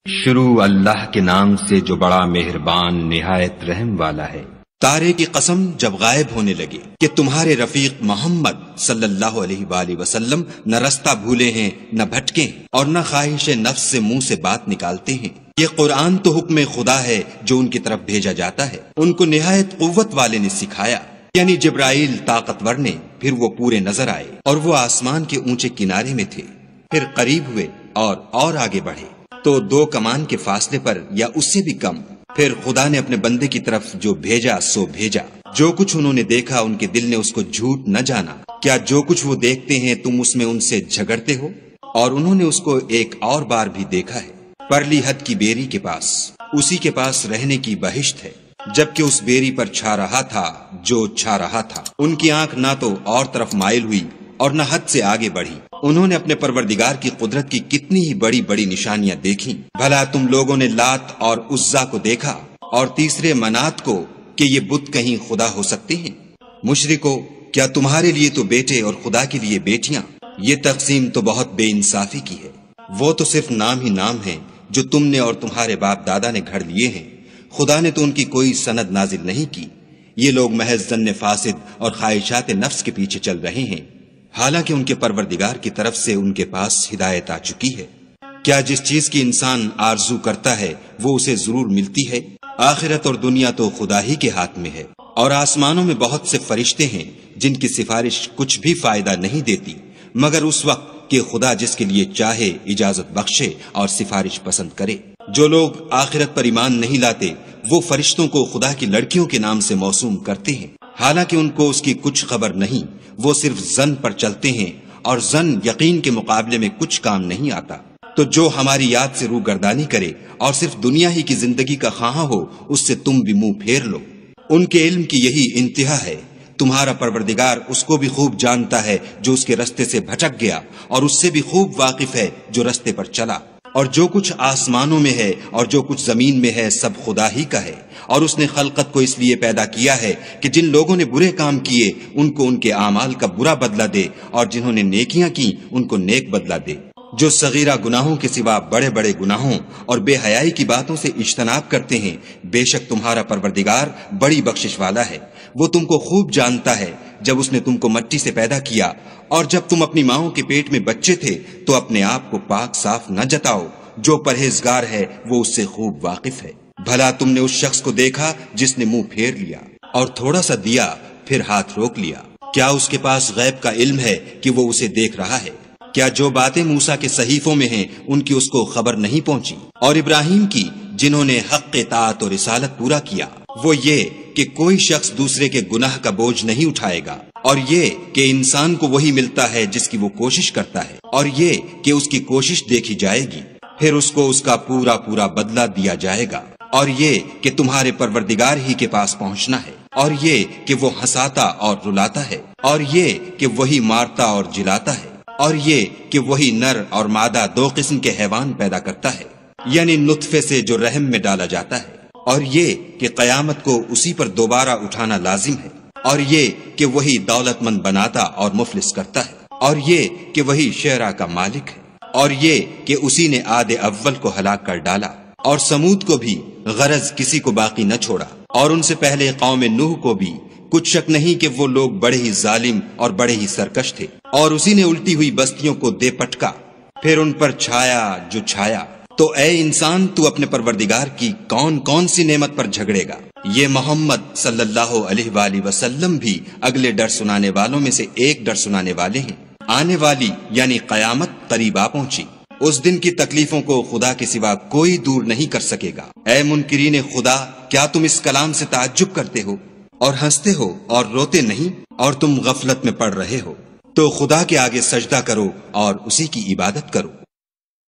شروع اللہ کے نام سے جو بڑا مہربان نہایت رحم والا ہے۔ تارے کی قسم جب غائب ہونے لگے کہ تمہارے رفیق محمد صلی اللہ علیہ وآلہ وسلم نہ رستہ بھولے ہیں نہ بھٹکے ہیں اور نہ خواہش نفس سے منہ سے بات نکالتے ہیں۔ یہ قرآن تو حکم خدا ہے جو ان کی طرف بھیجا جاتا ہے، ان کو نہایت قوت والے نے سکھایا، یعنی جبرائیل طاقتور نے۔ پھر وہ پورے نظر آئے اور وہ آسمان کے اونچے کنارے میں تھے، پھر قریب ہوئے اور آگے بڑھے تو 2 کمان کے فاصلے پر یا اس سے بھی کم۔ پھر خدا نے اپنے بندے کی طرف جو بھیجا سو بھیجا۔ جو کچھ انہوں نے دیکھا ان کے دل نے اس کو جھوٹ نہ جانا۔ کیا جو کچھ وہ دیکھتے ہیں تم اس میں ان سے جھگڑتے ہو؟ اور انہوں نے اس کو ایک اور بار بھی دیکھا ہے، پرلی حد کی بیری کے پاس، اسی کے پاس رہنے کی بہشت ہے، جبکہ اس بیری پر چھا رہا تھا جو چھا رہا تھا۔ ان کی آنکھ نہ تو اور طرف مائل ہوئی اور نہ حد سے آگے بڑھی۔ انہوں نے اپنے پروردگار کی قدرت کی کتنی ہی بڑی بڑی نشانیاں دیکھیں۔ بھلا تم لوگوں نے لات اور عزا کو دیکھا اور تیسرے منات کو کہ یہ بت کہیں خدا ہو سکتے ہیں؟ مشرکو، کیا تمہارے لیے تو بیٹے اور خدا کے لیے بیٹیاں؟ یہ تقسیم تو بہت بے انصافی کی ہے۔ وہ تو صرف نام ہی نام ہیں جو تم نے اور تمہارے باپ دادا نے گھڑ لیے ہیں، خدا نے تو ان کی کوئی سند نازل نہیں کی۔ یہ لوگ محض ظن فاسد اور خواہشات نفس کے پیچھے چل رہے ہیں، حالانکہ ان کے پروردگار کی طرف سے ان کے پاس ہدایت آ چکی ہے۔ کیا جس چیز کی انسان آرزو کرتا ہے وہ اسے ضرور ملتی ہے؟ آخرت اور دنیا تو خدا ہی کے ہاتھ میں ہے، اور آسمانوں میں بہت سے فرشتے ہیں جن کی سفارش کچھ بھی فائدہ نہیں دیتی مگر اس وقت کہ خدا جس کے لیے چاہے اجازت بخشے اور سفارش پسند کرے۔ جو لوگ آخرت پر ایمان نہیں لاتے وہ فرشتوں کو خدا کی لڑکیوں کے نام سے موسوم کرتے ہیں، حالانکہ ان کو اس کی کچھ خبر نہیں۔ وہ صرف ظن پر چلتے ہیں اور ظن یقین کے مقابلے میں کچھ کام نہیں آتا۔ تو جو ہماری یاد سے روگردانی کرے اور صرف دنیا ہی کی زندگی کا خواہاں ہو اس سے تم بھی منہ پھیر لو۔ ان کے علم کی یہی انتہا ہے۔ تمہارا پروردگار اس کو بھی خوب جانتا ہے جو اس کے رستے سے بھٹک گیا، اور اس سے بھی خوب واقف ہے جو رستے پر چلا۔ اور جو کچھ آسمانوں میں ہے اور جو کچھ زمین میں ہے سب خدا ہی کا ہے، اور اس نے خلقت کو اس لیے پیدا کیا ہے کہ جن لوگوں نے برے کام کیے ان کو ان کے اعمال کا برا بدلہ دے، اور جنہوں نے نیکیاں کی ان کو نیک بدلہ دے۔ جو صغیرہ گناہوں کے سوا بڑے بڑے گناہوں اور بے حیائی کی باتوں سے اجتناب کرتے ہیں، بے شک تمہارا پروردگار بڑی بخشش والا ہے۔ وہ تم کو خوب جانتا ہے جب اس نے تم کو مٹی سے پیدا کیا، اور جب تم اپنی ماؤں کے پیٹ میں بچے تھے تو اپنے آپ کو پاک صاف نہ جتاؤ۔ جو پرہیزگار ہے وہ اس سے خوب واقف ہے۔ بھلا تم نے اس شخص کو دیکھا جس نے منہ پھیر لیا اور تھوڑا سا دیا پھر ہاتھ روک لیا؟ کیا اس کے پاس غیب کا علم ہے کہ وہ اسے دیکھ رہا ہے؟ کیا جو باتیں موسیٰ کے صحیفوں میں ہیں ان کی اس کو خبر نہیں پہنچی؟ اور ابراہیم کی جنہوں نے حق اطاعت اور رسالت پورا کیا، وہ یہ کہ کوئی شخص دوسرے کے گناہ کا بوجھ نہیں اٹھائے گا، اور یہ کہ انسان کو وہی ملتا ہے جس کی وہ کوشش کرتا ہے، اور یہ کہ اس کی کوشش دیکھی جائے گی، پھر اس کو اس کا پورا پورا بدلہ دیا جائے گا، اور یہ کہ تمہارے پروردگار ہی کے پاس پہنچنا ہے، اور یہ کہ وہ ہنساتا اور رلاتا ہے، اور یہ کہ وہی مارتا اور جلاتا ہے، اور یہ کہ وہی نر اور مادہ 2 قسم کے حیوان پیدا کرتا ہے، یعنی نطفے سے جو رحم میں ڈالا جاتا ہے، اور یہ کہ قیامت کو اسی پر دوبارہ اٹھانا لازم ہے، اور یہ کہ وہی دولت مند بناتا اور مفلس کرتا ہے، اور یہ کہ وہی شعرا کا مالک ہے، اور یہ کہ اسی نے عاد اول کو ہلاک کر ڈالا، اور سمود کو بھی غرض کسی کو باقی نہ چھوڑا، اور ان سے پہلے قوم نوح کو بھی۔ کچھ شک نہیں کہ وہ لوگ بڑے ہی ظالم اور بڑے ہی سرکش تھے، اور اسی نے الٹی ہوئی بستیوں کو دے پٹکا، پھر ان پر چھایا جو چھایا۔ تو اے انسان، تو اپنے پروردگار کی کون کون سی نعمت پر جھگڑے گا؟ یہ محمد صلی اللہ علیہ وآلہ وسلم بھی اگلے ڈر سنانے والوں میں سے ایک ڈر سنانے والے ہیں۔ آنے والی یعنی قیامت قریب آ پہنچی، اس دن کی تکلیفوں کو خدا کے سوا کوئی دور نہیں کر سکے گا۔ اے منکرین خدا، کیا تم اس کلام سے تعجب کرتے ہو اور ہنستے ہو اور روتے نہیں، اور تم غفلت میں پڑ رہے ہو؟ تو خدا کے آگے سجدہ کرو اور اسی کی عبادت کرو۔